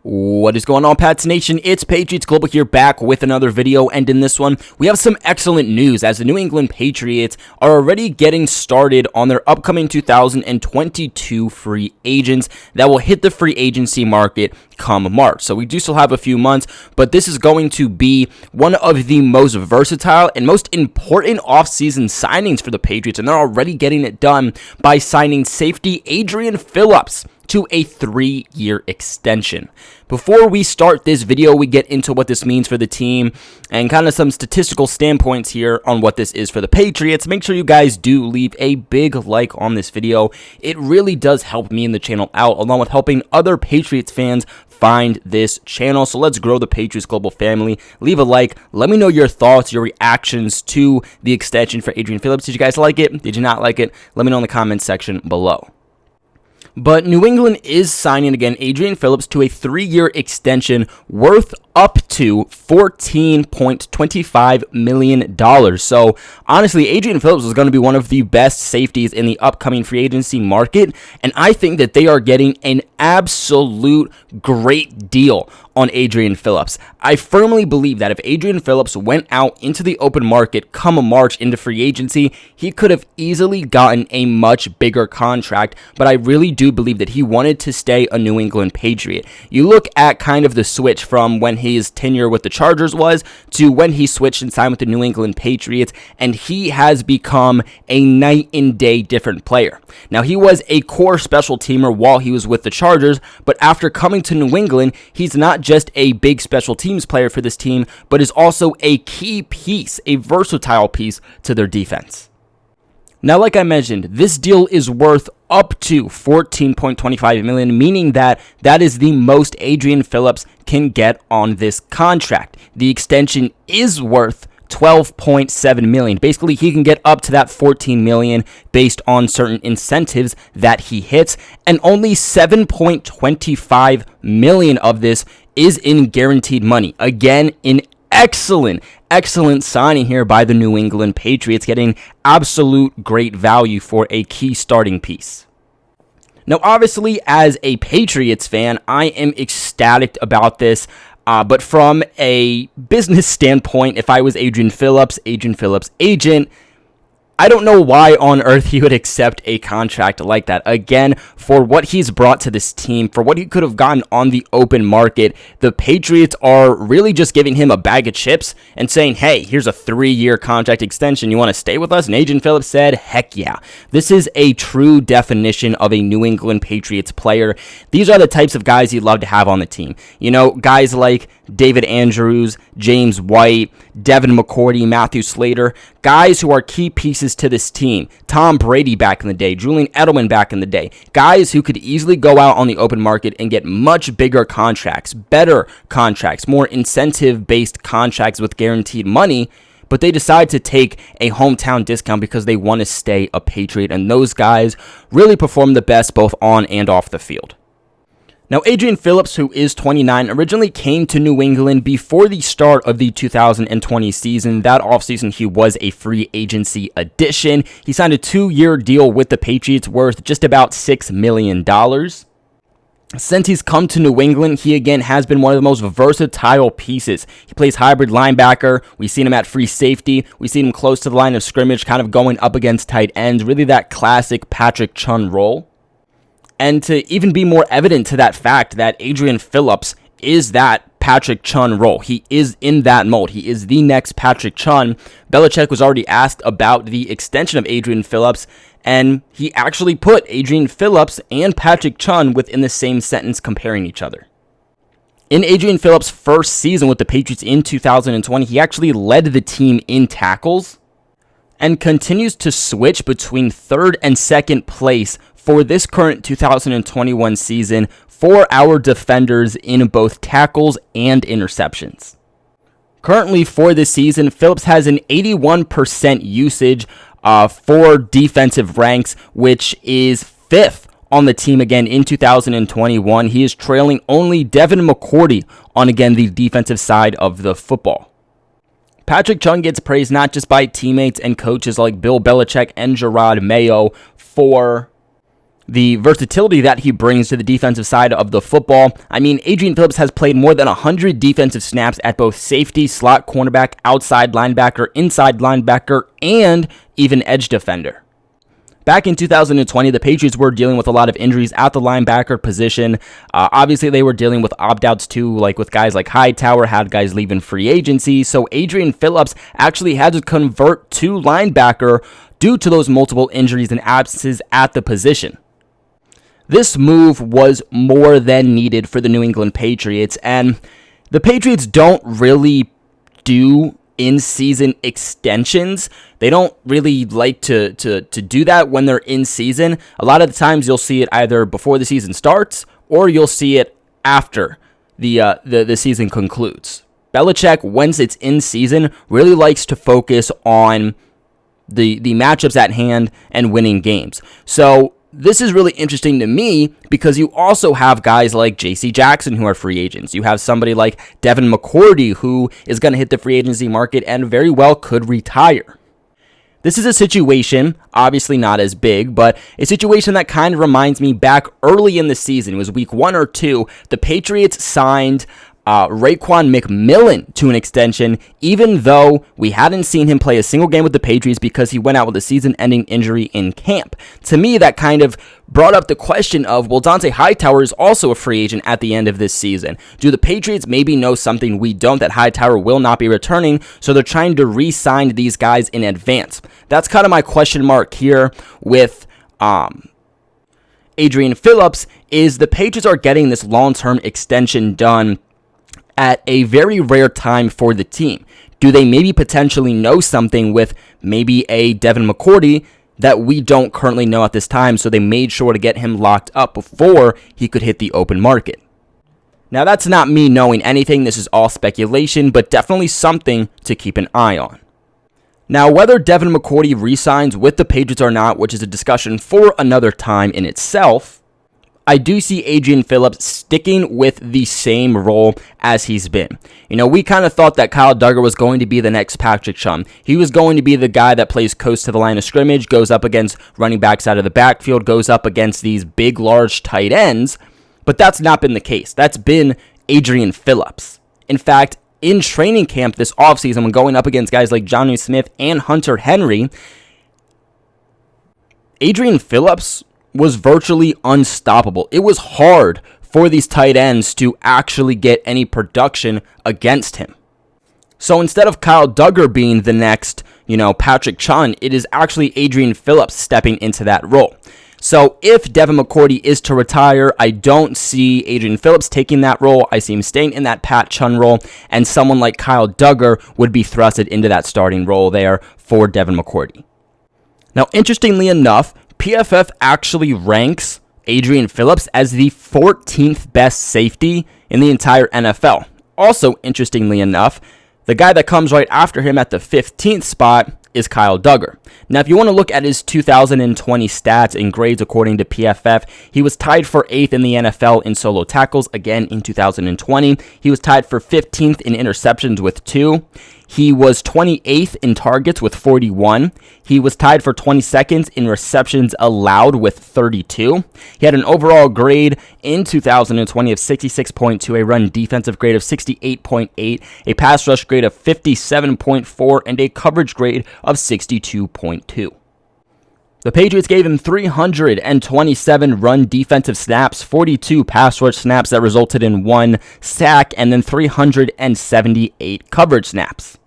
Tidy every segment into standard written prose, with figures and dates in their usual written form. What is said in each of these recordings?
What is going on, Pats Nation? It's Patriots Global here, back with another video, and in this one, we have some excellent news as the New England Patriots are already getting started on their upcoming 2022 free agents that will hit the free agency market come March. So we do still have a few months, but this is going to be one of the most versatile and most important offseason signings for the Patriots, and they're already getting it done by signing safety Adrian Phillips to a 3-year extension. Before we start this video, we get into what this means for the team and kind of some statistical standpoints here on what this is for the Patriots. Make sure you guys do leave a big like on this video. It really does help me and the channel out, along with helping other Patriots fans find this channel. So let's grow the Patriots Global family. Leave a like. Let me know your thoughts, your reactions to the extension for Adrian Phillips. Did you guys like it? Did you not like it? Let me know in the comments section below. But New England is signing again Adrian Phillips to a 3-year extension worth up to $14.25 million. So honestly, Adrian Phillips is going to be one of the best safeties in the upcoming free agency market, and I think that they are getting an absolute great deal on Adrian Phillips. I firmly believe that if Adrian Phillips went out into the open market come March into free agency, he could have easily gotten a much bigger contract, but I really do believe that he wanted to stay a New England Patriot. You look at kind of the switch from when his tenure with the Chargers was to when he switched and signed with the New England Patriots, and he has become a night and day different player. Now, he was a core special teamer while he was with the Chargers, but after coming to New England, he's not just a big special teams player for this team, but is also a key piece, a versatile piece to their defense. Now, like I mentioned, this deal is worth up to $14.25 million, meaning that is the most Adrian Phillips can get on this contract. The extension is worth $12.7 million. Basically, he can get up to that $14 million based on certain incentives that he hits, and only $7.25 million of this is in guaranteed money. Again, an excellent signing here by the New England Patriots, getting absolute great value for a key starting piece. Now, obviously, as a Patriots fan, I am ecstatic about this. But from a business standpoint, if I was Adrian Phillips' agent, I don't know why on earth he would accept a contract like that. Again, for what he's brought to this team, for what he could have gotten on the open market, the Patriots are really just giving him a bag of chips and saying, hey, here's a 3-year contract extension. You want to stay with us? And Adrian Phillips said, heck yeah. This is a true definition of a New England Patriots player. These are the types of guys you'd love to have on the team. You know, guys like David Andrews, James White, Devin McCourty, Matthew Slater, guys who are key pieces to this team. Tom Brady back in the day, Julian Edelman back in the day, guys who could easily go out on the open market and get much bigger contracts, better contracts, more incentive-based contracts with guaranteed money, but they decide to take a hometown discount because they want to stay a Patriot, and those guys really perform the best both on and off the field. Now, Adrian Phillips, who is 29, originally came to New England before the start of the 2020 season. That offseason, he was a free agency addition. He signed a 2-year deal with the Patriots worth just about $6 million. Since he's come to New England, he again has been one of the most versatile pieces. He plays hybrid linebacker. We've seen him at free safety. We've seen him close to the line of scrimmage, kind of going up against tight ends. Really that classic Patrick Chung role. And to even be more evident to that fact that Adrian Phillips is that Patrick Chung role. He is in that mold. He is the next Patrick Chung. Belichick was already asked about the extension of Adrian Phillips, and he actually put Adrian Phillips and Patrick Chung within the same sentence, comparing each other. In Adrian Phillips' first season with the Patriots in 2020, he actually led the team in tackles and continues to switch between third and second place for this current 2021 season for our defenders in both tackles and interceptions. Currently for this season, Phillips has an 81% usage for defensive ranks, which is 5th on the team again in 2021. He is trailing only Devin McCourty on, again, the defensive side of the football. Patrick Chung gets praised not just by teammates and coaches like Bill Belichick and Gerard Mayo for the versatility that he brings to the defensive side of the football. I mean, Adrian Phillips has played more than 100 defensive snaps at both safety, slot cornerback, outside linebacker, inside linebacker, and even edge defender. Back in 2020, the Patriots were dealing with a lot of injuries at the linebacker position. Obviously, they were dealing with opt-outs too, like with guys like Hightower, had guys leaving free agency. So Adrian Phillips actually had to convert to linebacker due to those multiple injuries and absences at the position. This move was more than needed for the New England Patriots, and the Patriots don't really do in-season extensions. They don't really like to do that when they're in season. A lot of the times you'll see it either before the season starts or you'll see it after the season concludes. Belichick, once it's in season, really likes to focus on the matchups at hand and winning games. So this is really interesting to me because you also have guys like J.C. Jackson who are free agents. You have somebody like Devin McCourty who is going to hit the free agency market and very well could retire. This is a situation, obviously not as big, but a situation that kind of reminds me back early in the season. It was week 1 or 2. The Patriots signed Raekwon McMillan to an extension, even though we hadn't seen him play a single game with the Patriots because he went out with a season-ending injury in camp. To me, that kind of brought up the question of, well, Dont'a Hightower is also a free agent at the end of this season. Do the Patriots maybe know something we don't, that Hightower will not be returning, so they're trying to re-sign these guys in advance? That's kind of my question mark here with Adrian Phillips, is the Patriots are getting this long-term extension done at a very rare time for the team. Do they maybe potentially know something with maybe a Devin McCourty that we don't currently know at this time, so they made sure to get him locked up before he could hit the open market? Now, that's not me knowing anything. This is all speculation, but definitely something to keep an eye on. Now, whether Devin McCourty re-signs with the Patriots or not, which is a discussion for another time in itself, I do see Adrian Phillips sticking with the same role as he's been. You know, we kind of thought that Kyle Duggar was going to be the next Patrick Chung. He was going to be the guy that plays close to the line of scrimmage, goes up against running backs out of the backfield, goes up against these big, large tight ends, but that's not been the case. That's been Adrian Phillips. In fact, in training camp this offseason, when going up against guys like Jonnu Smith and Hunter Henry, Adrian Phillips was virtually unstoppable. It was hard for these tight ends to actually get any production against him. So instead of Kyle Duggar being the next, Patrick Chung, it is actually Adrian Phillips stepping into that role. So if Devin McCourty is to retire, I don't see Adrian Phillips taking that role. I see him staying in that Pat Chung role, and someone like Kyle Duggar would be thrusted into that starting role there for Devin McCourty. Now, interestingly enough, PFF actually ranks Adrian Phillips as the 14th best safety in the entire NFL. Also, interestingly enough, the guy that comes right after him at the 15th spot is Kyle Duggar. Now, if you want to look at his 2020 stats and grades according to PFF, he was tied for 8th in the NFL in solo tackles, again in 2020. He was tied for 15th in interceptions with 2. He was 28th in targets with 41. He was tied for 22nd in receptions allowed with 32. He had an overall grade in 2020 of 66.2, a run defensive grade of 68.8, a pass rush grade of 57.4, and a coverage grade of 62.2. The Patriots gave him 327 run defensive snaps, 42 pass rush snaps that resulted in 1 sack, and then 378 coverage snaps.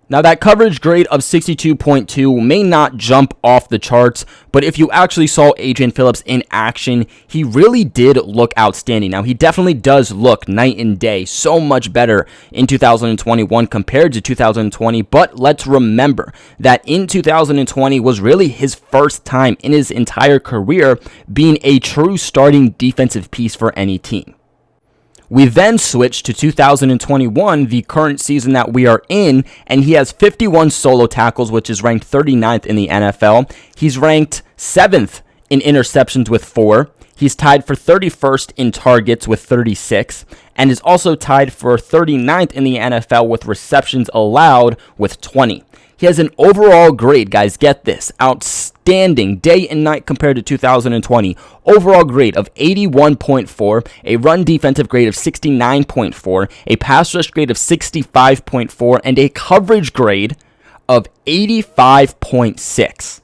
Now, that coverage grade of 62.2 may not jump off the charts, but if you actually saw Adrian Phillips in action, he really did look outstanding. Now, he definitely does look night and day, so much better in 2021 compared to 2020, but let's remember that in 2020 was really his first time in his entire career being a true starting defensive piece for any team. We then switch to 2021, the current season that we are in, and he has 51 solo tackles, which is ranked 39th in the NFL. He's ranked 7th in interceptions with 4. He's tied for 31st in targets with 36, and is also tied for 39th in the NFL with receptions allowed with 20. He has an overall grade, guys, get this, outstanding day and night compared to 2020. Overall grade of 81.4, a run defensive grade of 69.4, a pass rush grade of 65.4, and a coverage grade of 85.6.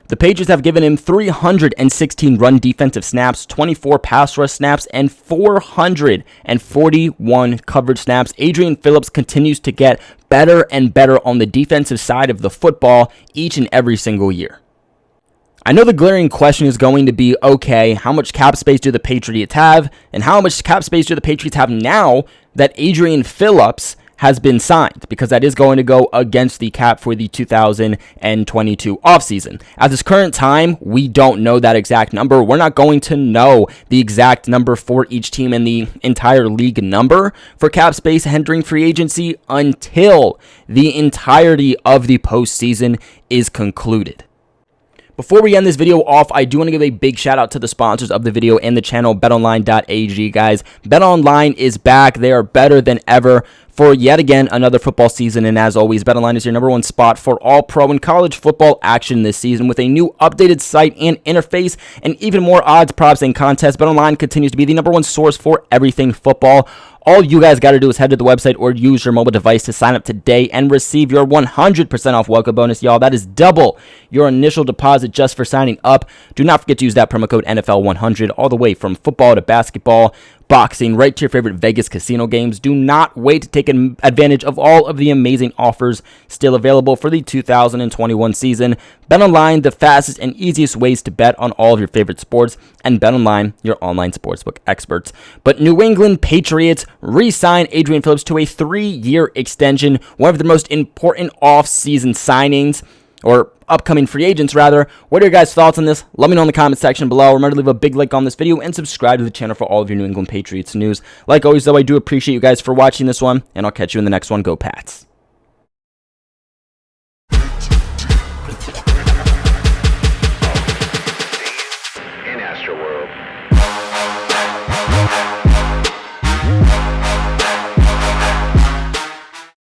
The Patriots have given him 316 run defensive snaps, 24 pass rush snaps, and 441 coverage snaps. Adrian Phillips continues to get better and better on the defensive side of the football each and every single year. I know the glaring question is going to be, okay, how much cap space do the Patriots have, and how much cap space do the Patriots have now that Adrian Phillips has been signed, because that is going to go against the cap for the 2022 offseason. At this current time, we don't know that exact number. We're not going to know the exact number for each team and the entire league number for cap space entering free agency until the entirety of the postseason is concluded. Before we end this video off, I do want to give a big shout out to the sponsors of the video and the channel, betonline.ag, guys. BetOnline is back. They are better than ever for yet again another football season, and as always, BetOnline is your number one spot for all pro and college football action this season with a new updated site and interface and even more odds, props, and contests. BetOnline continues to be the number one source for everything football. All you guys got to do is head to the website or use your mobile device to sign up today and receive your 100% off welcome bonus, y'all. That is double your initial deposit just for signing up. Do not forget to use that promo code NFL100 all the way from football to basketball, boxing, right to your favorite Vegas casino games. Do not wait to take advantage of all of the amazing offers still available for the 2021 season. BetOnline, the fastest and easiest ways to bet on all of your favorite sports, and BetOnline, your online sportsbook experts. But New England Patriots re-sign Adrian Phillips to a 3-year extension, one of the most important off-season signings, or upcoming free agents, rather. What are your guys' thoughts on this? Let me know in the comment section below. Remember to leave a big like on this video and subscribe to the channel for all of your New England Patriots news. Like always, though, I do appreciate you guys for watching this one, and I'll catch you in the next one. Go Pats.